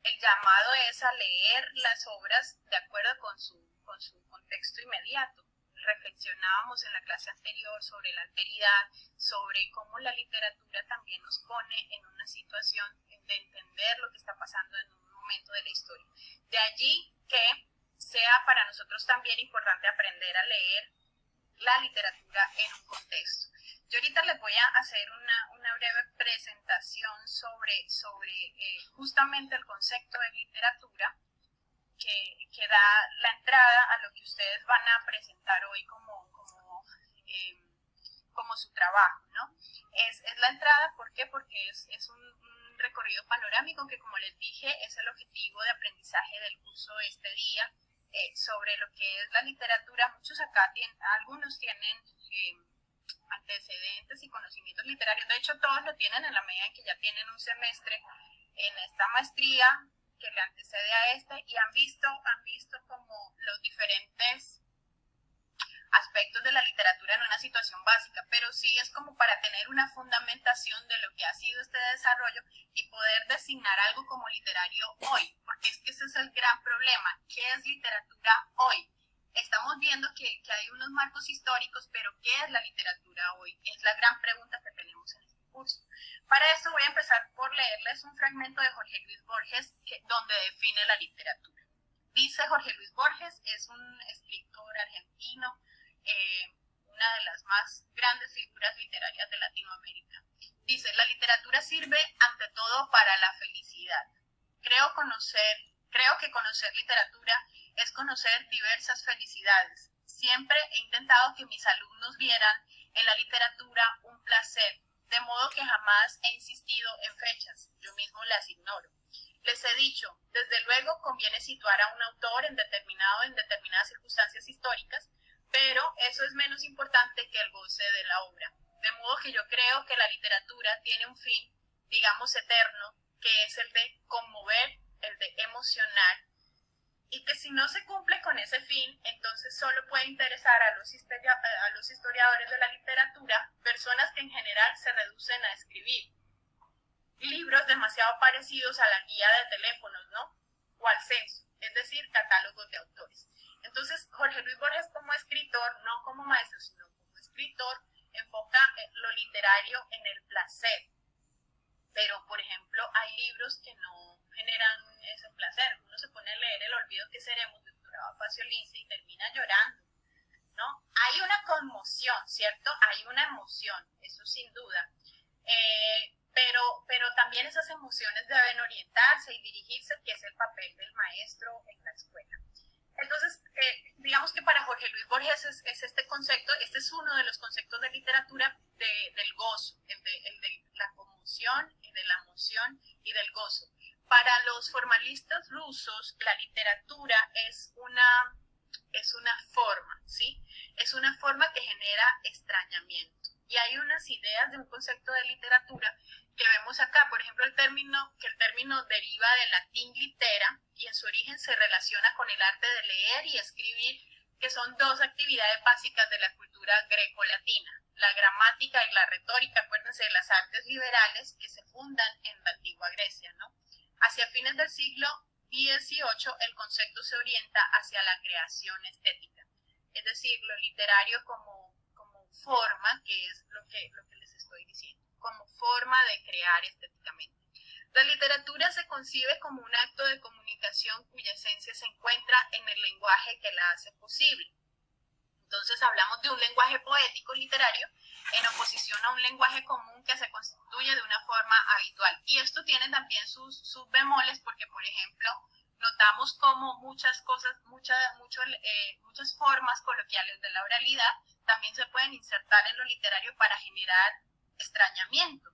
el llamado es a leer las obras de acuerdo con su contexto inmediato. Reflexionábamos en la clase anterior sobre la alteridad, sobre cómo la literatura también nos pone en una situación de entender lo que está pasando en un momento de la historia. De allí que sea para nosotros también importante aprender a leer la literatura en un contexto. Yo ahorita les voy a hacer una breve presentación sobre justamente el concepto de literatura que da la entrada a lo que ustedes van a presentar hoy como su trabajo, ¿no? Es la entrada, ¿por qué? Porque es un recorrido panorámico que, como les dije, es el objetivo de aprendizaje del curso de este día, sobre lo que es la literatura. Muchos acá algunos tienen antecedentes y conocimientos literarios, de hecho todos lo tienen en la medida en que ya tienen un semestre en esta maestría que le antecede a esta y han visto como los diferentes aspectos de la literatura en una situación básica, pero sí es como para tener una fundamentación de lo que ha sido este desarrollo y poder designar algo como literario hoy, porque es que ese es el gran problema. ¿Qué es literatura hoy? Estamos viendo que hay unos marcos históricos, pero ¿qué es la literatura hoy? Es la gran pregunta que tenemos en este curso. Para eso voy a empezar por leerles un fragmento de Jorge Luis Borges donde define la literatura. Dice Jorge Luis Borges, es un escritor argentino, una de las más grandes figuras literarias de Latinoamérica. Dice, la literatura sirve ante todo para la felicidad. Creo que conocer literatura es conocer diversas felicidades. Siempre he intentado que mis alumnos vieran en la literatura un placer, de modo que jamás he insistido en fechas, yo mismo las ignoro. Les he dicho, desde luego conviene situar a un autor en determinadas circunstancias históricas, pero eso es menos importante que el goce de la obra. De modo que yo creo que la literatura tiene un fin, digamos, eterno, que es el de conmover, el de emocionar, y que si no se cumple con ese fin, entonces solo puede interesar a los historiadores de la literatura, personas que en general se reducen a escribir libros demasiado parecidos a la guía de teléfonos, ¿no? O al censo, es decir, catálogos de autores. Entonces, Jorge Luis Borges como escritor, no como maestro, sino como escritor, enfoca lo literario en el placer. Pero, por ejemplo, hay libros que no generan ese placer. Uno se pone a leer El olvido que seremos de Héctor Abad Lince y termina llorando, ¿no? Hay una conmoción, ¿cierto? Hay una emoción, eso sin duda. Pero también esas emociones deben orientarse y dirigirse, que es el papel del maestro en la escuela. Entonces, digamos que para Jorge Luis Borges es este concepto, este es uno de los conceptos de literatura del gozo, el de la conmoción, el de la emoción y del gozo. Para los formalistas rusos, la literatura es una forma, ¿sí? Es una forma que genera extrañamiento. Y hay unas ideas de un concepto de literatura que vemos acá, por ejemplo, el término deriva del latín litera y en su origen se relaciona con el arte de leer y escribir, que son dos actividades básicas de la cultura greco-latina, la gramática y la retórica, acuérdense de las artes liberales que se fundan en la antigua Grecia, ¿no? Hacia fines del siglo XVIII el concepto se orienta hacia la creación estética, es decir, lo literario como forma, que es lo que les estoy diciendo, como forma de crear estéticamente. La literatura se concibe como un acto de comunicación cuya esencia se encuentra en el lenguaje que la hace posible. Entonces hablamos de un lenguaje poético literario en oposición a un lenguaje común que se constituye de una forma habitual. Y esto tiene también sus bemoles porque, por ejemplo, notamos como muchas formas coloquiales de la oralidad también se pueden insertar en lo literario para generar extrañamiento.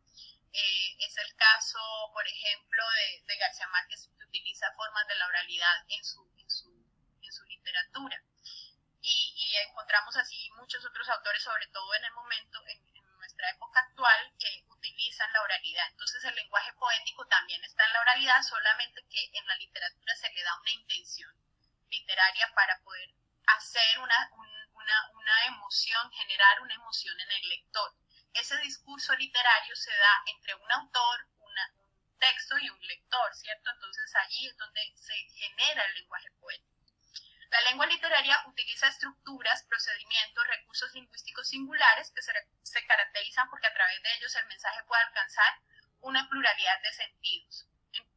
Es el caso, por ejemplo, de García Márquez, que utiliza formas de la oralidad en su literatura. Y encontramos así muchos otros autores, sobre todo en el momento, en nuestra época actual, que utilizan la oralidad. Entonces el lenguaje poético también está en la oralidad, solamente que en la literatura se le da una intención literaria para poder hacer una emoción, generar una emoción en el lector. Ese discurso literario se da entre un autor, un texto y un lector, ¿cierto? Entonces allí es donde se genera el lenguaje poético. La lengua literaria utiliza estructuras, procedimientos, recursos lingüísticos singulares que se caracterizan porque a través de ellos el mensaje puede alcanzar una pluralidad de sentidos.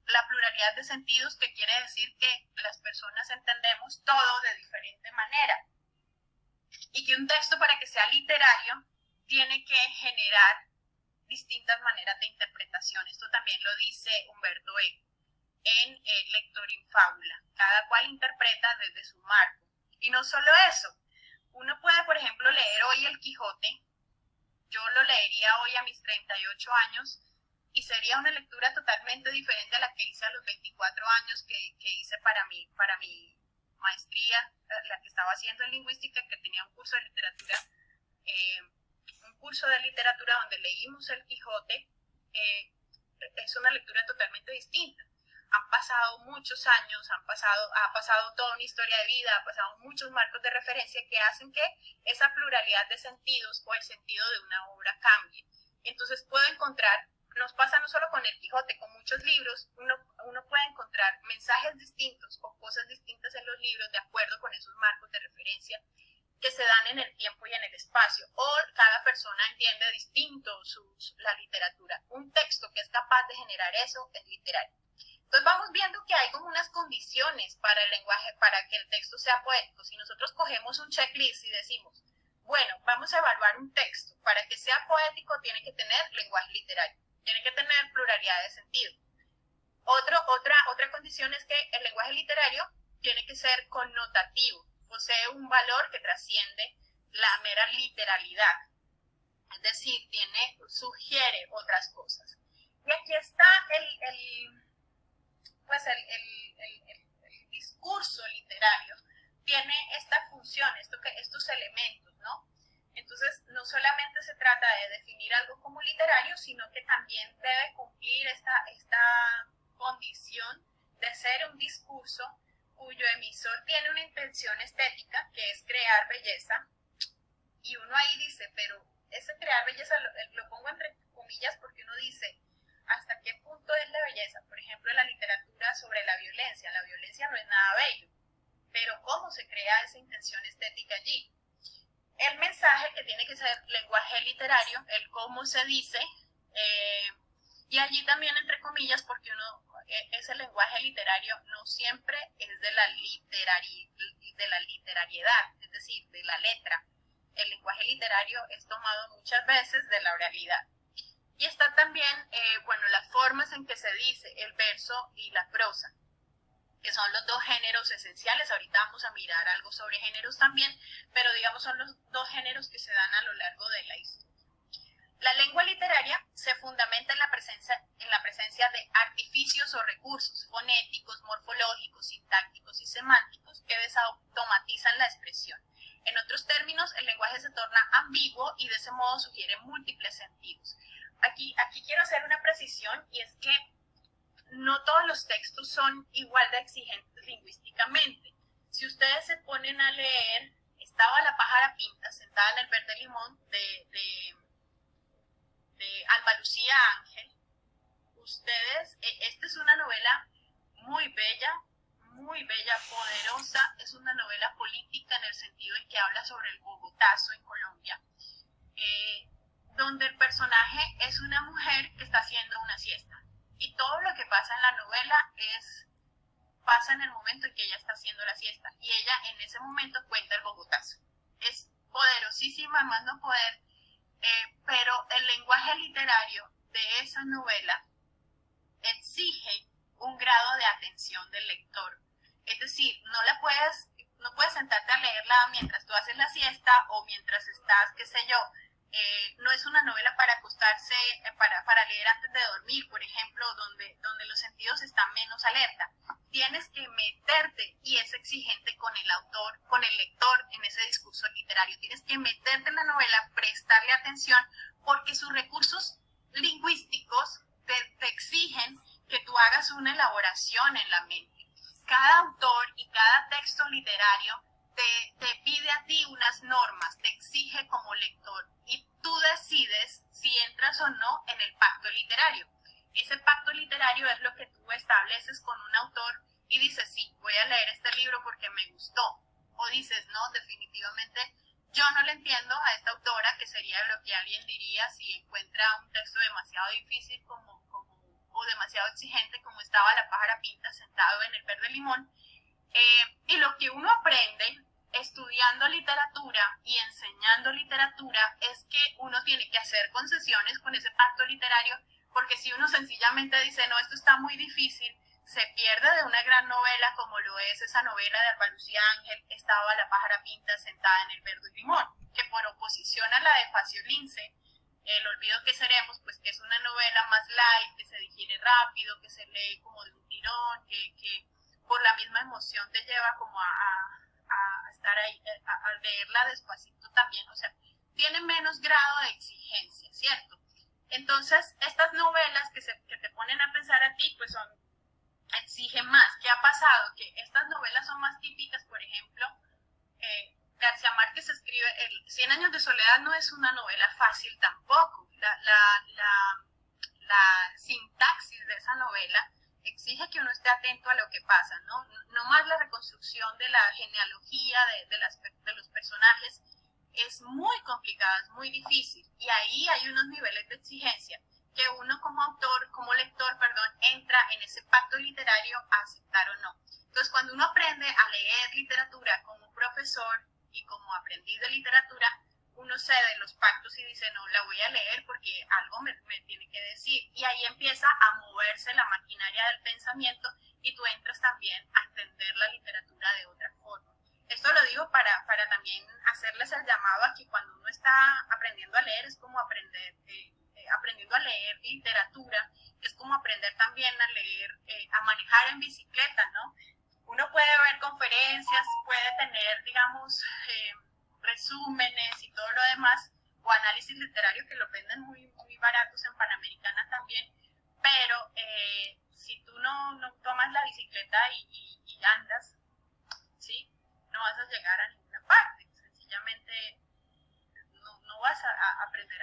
La pluralidad de sentidos, que quiere decir que las personas entendemos todo de diferente manera y que un texto, para que sea literario, tiene que generar distintas maneras de interpretación. Esto también lo dice Humberto Eco en el Lector in Fábula. Cada cual interpreta desde su marco. Y no solo eso, uno puede, por ejemplo, leer hoy El Quijote. Yo lo leería hoy a mis 38 años y sería una lectura totalmente diferente a la que hice a los 24 años que hice para mi maestría, la que estaba haciendo en lingüística, que tenía un curso de literatura, donde leímos El Quijote. Es una lectura totalmente distinta. Han pasado muchos años, ha pasado toda una historia de vida, ha pasado muchos marcos de referencia que hacen que esa pluralidad de sentidos o el sentido de una obra cambie. Entonces puedo encontrar, nos pasa no solo con El Quijote, con muchos libros, uno puede encontrar mensajes distintos o cosas distintas en los libros de acuerdo con esos marcos de referencia que se dan en el tiempo y en el espacio, o cada persona entiende distinto la literatura. Un texto que es capaz de generar eso es literario. Entonces vamos viendo que hay como unas condiciones para el lenguaje, para que el texto sea poético. Si nosotros cogemos un checklist y decimos, bueno, vamos a evaluar un texto, para que sea poético tiene que tener lenguaje literario, tiene que tener pluralidad de sentido. Otra condición es que el lenguaje literario tiene que ser connotativo, posee un valor que trasciende la mera literalidad, es decir, sugiere otras cosas. Y aquí está el discurso literario, tiene esta función, estos elementos, ¿no? Entonces, no solamente se trata de definir algo como literario, sino que también debe cumplir esta condición de ser un discurso cuyo emisor tiene una intención estética, que es crear belleza, y uno ahí dice, pero ese crear belleza lo pongo entre comillas porque uno dice, ¿hasta qué punto es la belleza? Por ejemplo, en la literatura sobre la violencia no es nada bello, pero ¿cómo se crea esa intención estética allí? El mensaje, que tiene que ser lenguaje literario, el cómo se dice, y allí también entre comillas, porque ese lenguaje literario no siempre es de la literariedad, es decir, de la letra. El lenguaje literario es tomado muchas veces de la oralidad. Y está también, las formas en que se dice el verso y la prosa, que son los dos géneros esenciales. Ahorita vamos a mirar algo sobre géneros también, pero digamos son los dos géneros que se dan a lo largo de la historia. La lengua literaria se fundamenta en la presencia de artificios o recursos fonéticos, morfológicos, sintácticos y semánticos que desautomatizan la expresión. En otros términos, el lenguaje se torna ambiguo y de ese modo sugiere múltiples sentidos. Aquí quiero hacer una precisión, y es que no todos los textos son igual de exigentes lingüísticamente. Si ustedes se ponen a leer Estaba la pájara pinta sentada en el verde limón de Alba Lucía Ángel, esta es una novela muy bella, poderosa. Es una novela política en el sentido en que habla sobre el Bogotazo en Colombia, donde el personaje es una mujer que está haciendo una siesta, y todo lo que pasa en la novela pasa en el momento en que ella está haciendo la siesta, y ella en ese momento cuenta el Bogotazo. Es poderosísima, más no poder, pero el lenguaje literario de esa novela exige un grado de atención del lector. Es decir, no puedes sentarte a leerla mientras tú haces la siesta o mientras estás, qué sé yo. No es una novela para acostarse, para leer antes de dormir, por ejemplo, donde los sentidos están menos alerta. Tienes que meterte, y es exigente con el autor, con el lector, en ese discurso literario. Tienes que meterte en la novela, prestarle atención, porque sus recursos lingüísticos te exigen que tú hagas una elaboración en la mente. Cada autor y cada texto literario te pide a ti unas normas, te exige como lector, y tú decides si entras o no en el pacto literario. Ese pacto literario es lo que tú estableces con un autor y dices, sí, voy a leer este libro porque me gustó. O dices, no, definitivamente yo no le entiendo a esta autora, que sería lo que alguien diría si encuentra un texto demasiado difícil o demasiado exigente como estaba La pájara pinta sentado en el verde limón. Y lo que uno aprende estudiando literatura y enseñando literatura es que uno tiene que hacer concesiones con ese pacto literario, porque si uno sencillamente dice, no, esto está muy difícil, se pierde de una gran novela como lo es esa novela de Alba Lucía Ángel, Estaba la pájara pinta sentada en el verde limón, que por oposición a la de Facio Lince, El olvido que seremos, pues que es una novela más light, que se digiere rápido, que se lee como de un tirón, que por la misma emoción te lleva como a estar ahí, a leerla despacito también, o sea, tiene menos grado de exigencia, ¿cierto? Entonces, estas novelas que te ponen a pensar a ti, pues exigen más. ¿Qué ha pasado? Que estas novelas son más típicas, por ejemplo, García Márquez escribe, Cien años de soledad no es una novela fácil tampoco. La sintaxis de esa novela exige que uno esté atento a lo que pasa, ¿no? No más la reconstrucción de la genealogía de los personajes es muy complicada, es muy difícil, y ahí hay unos niveles de exigencia que uno como autor, como lector, perdón, entra en ese pacto literario a aceptar o no. Entonces, cuando uno aprende a leer literatura como profesor y como aprendiz de literatura, uno cede los pactos y dice, no, la voy a leer porque algo me tiene que decir. Y ahí empieza a moverse la maquinaria del pensamiento y tú entras también a entender la literatura de otra forma. Esto lo digo para también hacerles el llamado a que cuando uno está aprendiendo a leer es como aprendiendo a leer literatura, es como aprender también a leer, a manejar en bicicleta, ¿no? Uno puede ver conferencias, puede tener, digamos, resúmenes y todo lo demás, o análisis literario que lo venden muy, muy baratos en Panamericana también, pero si tú no tomas la bicicleta y andas, ¿sí? No vas a llegar a ninguna parte, sencillamente no vas a aprender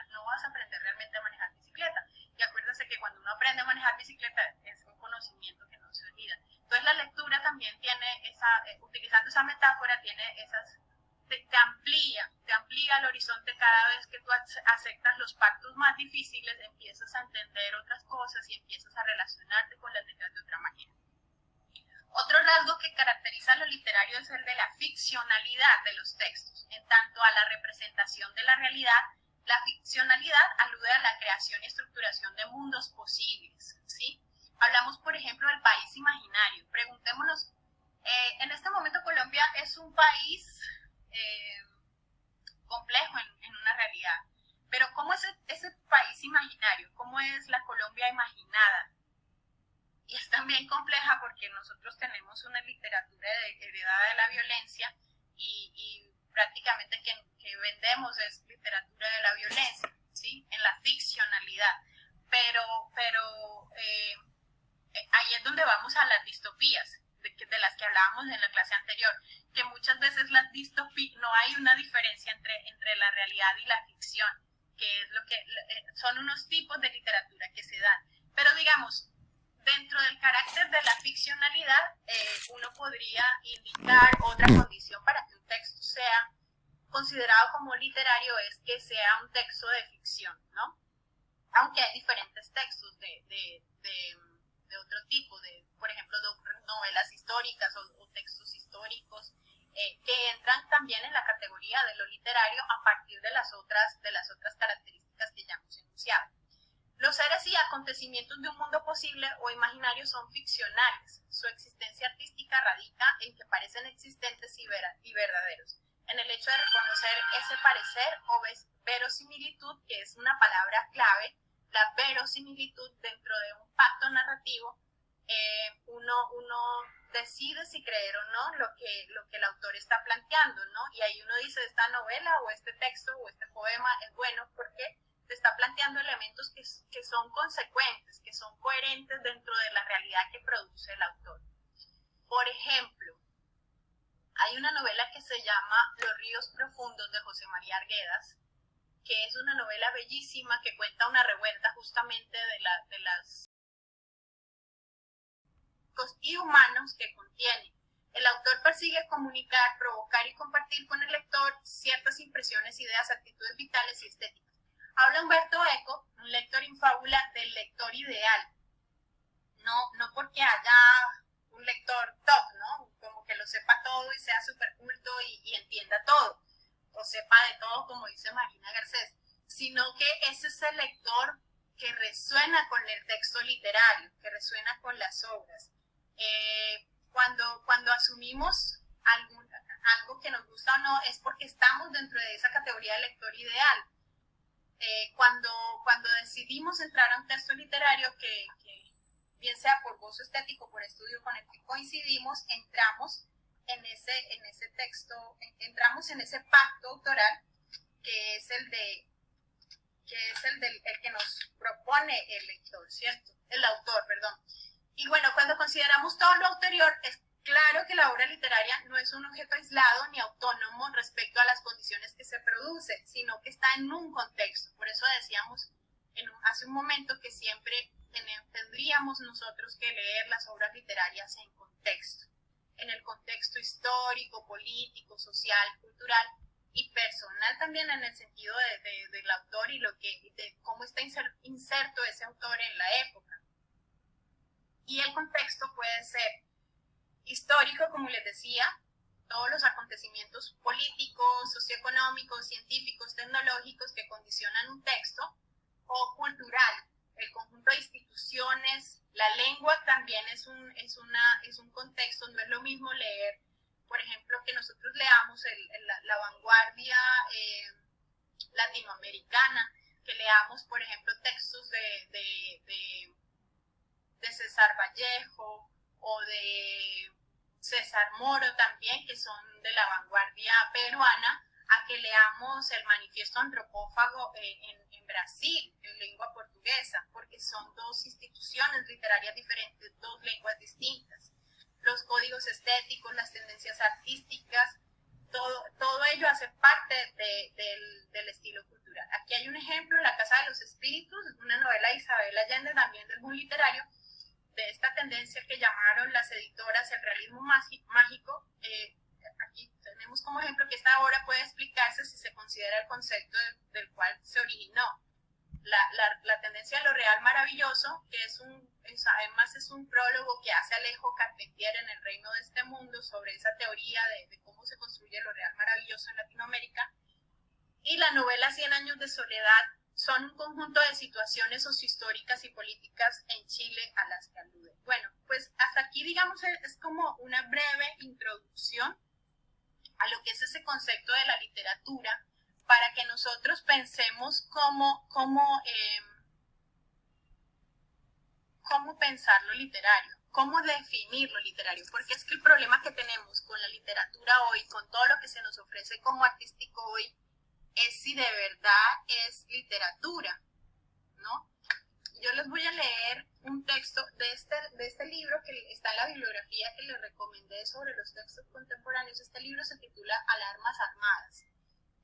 realmente a manejar bicicleta. Y acuérdense que cuando uno aprende a manejar bicicleta es un conocimiento que no se olvida. Entonces la lectura también tiene utilizando esa metáfora, tiene esas, te amplía el horizonte cada vez que tú aceptas los pactos más difíciles, empiezas a entender otras cosas y empiezas a relacionarte con las letras de otra manera. Otro rasgo que caracteriza a lo literario es el de la ficcionalidad de los textos. En tanto a la representación de la realidad, la ficcionalidad alude a la creación y estructuración de mundos posibles, ¿sí? Hablamos, por ejemplo, del país imaginario. Preguntémonos, en este momento Colombia es un país complejo en una realidad, pero ¿cómo es ese país imaginario? ¿Cómo es la Colombia imaginada? Y es también compleja porque nosotros tenemos una literatura heredada de la violencia y prácticamente que vendemos es literatura de la violencia, ¿sí? En la ficcionalidad. Pero ahí es donde vamos a las distopías, de las que hablábamos en la clase anterior, que muchas veces las distopías, no hay una diferencia entre la realidad y la ficción, que es lo que son unos tipos de literatura que se dan. Pero digamos, dentro del carácter de la ficcionalidad, uno podría indicar otra condición para que un texto sea considerado como literario, es que sea un texto de ficción, ¿no? Aunque hay diferentes textos de otro tipo, por ejemplo, novelas históricas o textos históricos, que entran también en la categoría de lo literario a partir de las otras características que ya hemos enunciado. Los seres y acontecimientos de un mundo posible o imaginario son ficcionales. Su existencia artística radica en que parecen existentes y verdaderos, en el hecho de reconocer ese parecer o verosimilitud, que es una palabra clave. La verosimilitud dentro de un pacto narrativo, uno decide si creer o no lo que el autor está planteando, ¿no? Y ahí uno dice, esta novela o este texto o este poema es bueno porque te está planteando elementos que son consecuentes, que son coherentes dentro de la realidad que produce el autor. Por ejemplo, hay una novela que se llama Los ríos profundos de José María Arguedas, que es una novela bellísima que cuenta una revuelta justamente de las políticos y humanos que contiene. El autor persigue comunicar, provocar y compartir con el lector ciertas impresiones, ideas, actitudes vitales y estéticas. Habla Umberto Eco, un lector infábula del lector ideal. No porque haya un lector top, ¿no? Como que lo sepa todo y sea súper culto y entienda todo, o sepa de todo, como dice Marina Garcés, sino que ese es el lector que resuena con el texto literario, que resuena con las obras. Cuando asumimos algo que nos gusta o no, es porque estamos dentro de esa categoría de lector ideal. Cuando decidimos entrar a un texto literario que bien sea por gozo estético, por estudio con el que coincidimos, entramos en ese texto, entramos en ese pacto autoral que es el que nos propone el lector, ¿cierto? El autor, perdón. Y bueno, cuando consideramos todo lo anterior, es claro que la obra literaria no es un objeto aislado ni autónomo respecto a las condiciones que se produce, sino que está en un contexto. Por eso decíamos hace un momento que siempre tendríamos nosotros que leer las obras literarias en contexto, en el contexto histórico, político, social, cultural y personal también, en el sentido del autor y de cómo está inserto ese autor en la época. Y el contexto puede ser histórico, como les decía, todos los acontecimientos políticos, socioeconómicos, científicos, tecnológicos que condicionan un texto, o cultural, el conjunto de instituciones. La lengua también es un contexto. No es lo mismo leer, por ejemplo, que nosotros leamos la vanguardia latinoamericana, que leamos, por ejemplo, textos de César Vallejo o de César Moro también, que son de la vanguardia peruana, a que leamos el Manifiesto Antropófago en Brasil, en lengua portuguesa, porque son dos instituciones literarias diferentes, dos lenguas distintas. Los códigos estéticos, las tendencias artísticas, todo ello hace parte del estilo cultural. Aquí hay un ejemplo, La Casa de los Espíritus, una novela de Isabel Allende, también del boom literario, de esta tendencia que llamaron las editoras el realismo mágico. Aquí tenemos como ejemplo que esta obra puede explicarse si se considera el concepto del cual se originó. La tendencia de lo real maravilloso, que además es un prólogo que hace Alejo Carpentier en El reino de este mundo, sobre esa teoría de cómo se construye lo real maravilloso en Latinoamérica. Y la novela 100 años de soledad son un conjunto de situaciones sociohistóricas y políticas en Chile a las que alude. Bueno, pues hasta aquí, digamos, es como una breve introducción a lo que es ese concepto de la literatura, para que nosotros pensemos cómo pensar lo literario, cómo definir lo literario, porque es que el problema que tenemos con la literatura hoy, con todo lo que se nos ofrece como artístico hoy, es si de verdad es literatura, ¿no? Yo les voy a leer un texto de este libro que está en la bibliografía que les recomendé sobre los textos contemporáneos. Este libro se titula Alarmas Armadas.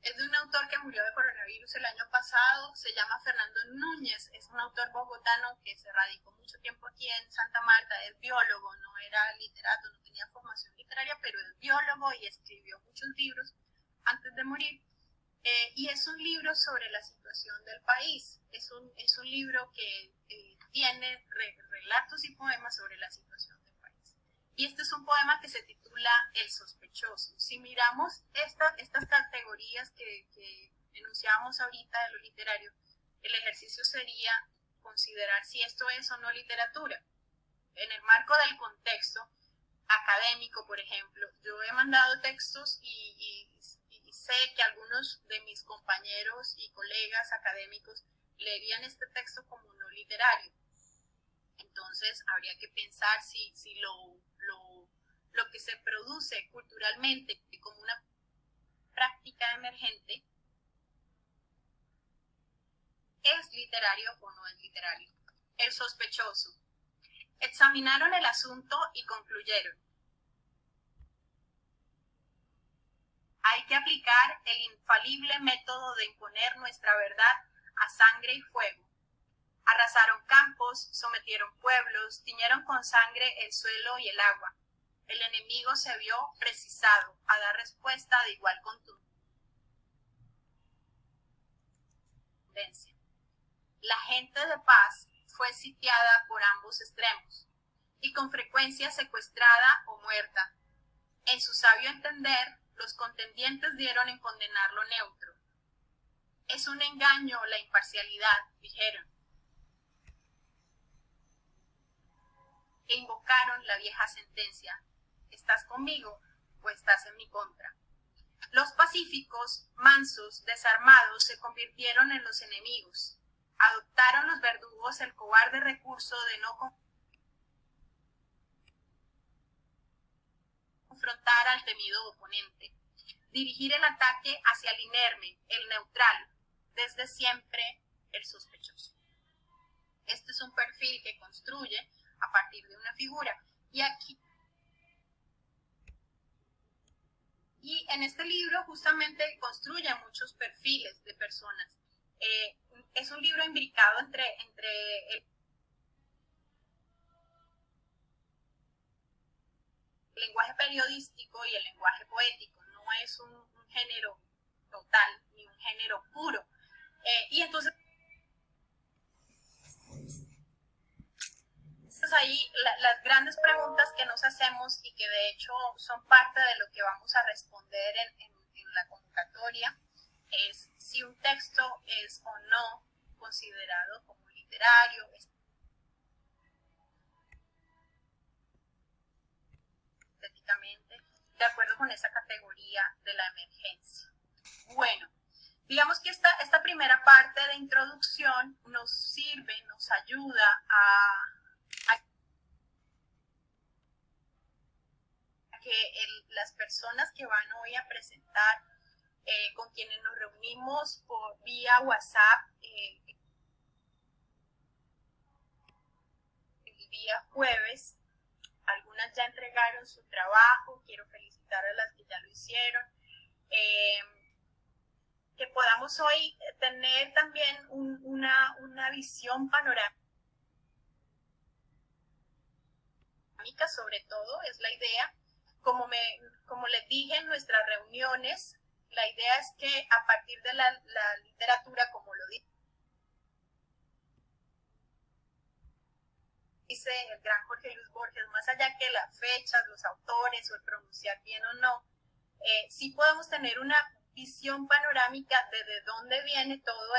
Es de un autor que murió de coronavirus el año pasado, se llama Fernando Núñez, es un autor bogotano que se radicó mucho tiempo aquí en Santa Marta, es biólogo, no era literato, no tenía formación literaria, pero es biólogo y escribió muchos libros antes de morir. Y es un libro sobre la situación del país, es un libro que tiene relatos y poemas sobre la situación del país. Y este es un poema que se titula El sospechoso. Si miramos estas categorías que enunciábamos ahorita de lo literario, el ejercicio sería considerar si esto es o no literatura. En el marco del contexto académico, por ejemplo, yo he mandado textos y sé que algunos de mis compañeros y colegas académicos leerían este texto como no literario. Entonces habría que pensar si lo que se produce culturalmente como una práctica emergente es literario o no es literario. El sospechoso. Examinaron el asunto y concluyeron: hay que aplicar el infalible método de imponer nuestra verdad a sangre y fuego. Arrasaron campos, sometieron pueblos, tiñeron con sangre el suelo y el agua. El enemigo se vio precisado a dar respuesta de igual contundencia. La gente de paz fue sitiada por ambos extremos y con frecuencia secuestrada o muerta. En su sabio entender, los contendientes dieron en condenar lo neutro. Es un engaño la imparcialidad, dijeron. E invocaron la vieja sentencia: ¿estás conmigo o estás en mi contra? Los pacíficos, mansos, desarmados, se convirtieron en los enemigos. Adoptaron los verdugos el cobarde recurso de no confrontar al temido oponente, dirigir el ataque hacia el inerme, el neutral, desde siempre el sospechoso. Este es un perfil que construye a partir de una figura. Y en este libro justamente construye muchos perfiles de personas. Es un libro imbricado entre el lenguaje periodístico y el lenguaje poético. No es un género total ni un género puro. Y entonces ahí las grandes preguntas que nos hacemos y que de hecho son parte de lo que vamos a responder en la convocatoria es si un texto es o no considerado como literario, estéticamente, de acuerdo con esa categoría de la emergencia. Bueno, digamos que esta primera parte de introducción nos sirve, nos ayuda a que las personas que van hoy a presentar, con quienes nos reunimos por vía WhatsApp, el día jueves, algunas ya entregaron su trabajo, quiero felicitar a las que ya lo hicieron, que podamos hoy tener también una visión panorámica, sobre todo es la idea. Como les dije en nuestras reuniones, la idea es que a partir de la literatura, como lo dice el gran Jorge Luis Borges, más allá que las fechas, los autores o el pronunciar bien o no, sí podemos tener una visión panorámica de dónde viene todo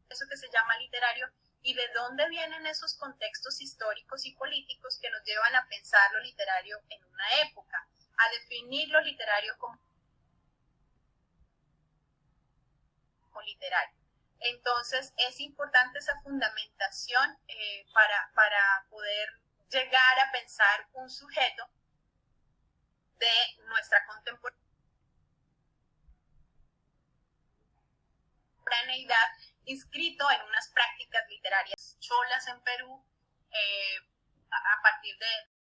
eso que se llama literario y de dónde vienen esos contextos históricos y políticos que nos llevan a pensar lo literario en una época, a definir lo literario como literario. Entonces es importante esa fundamentación para poder llegar a pensar un sujeto de nuestra contemporaneidad inscrito en unas prácticas literarias cholas en Perú, a partir de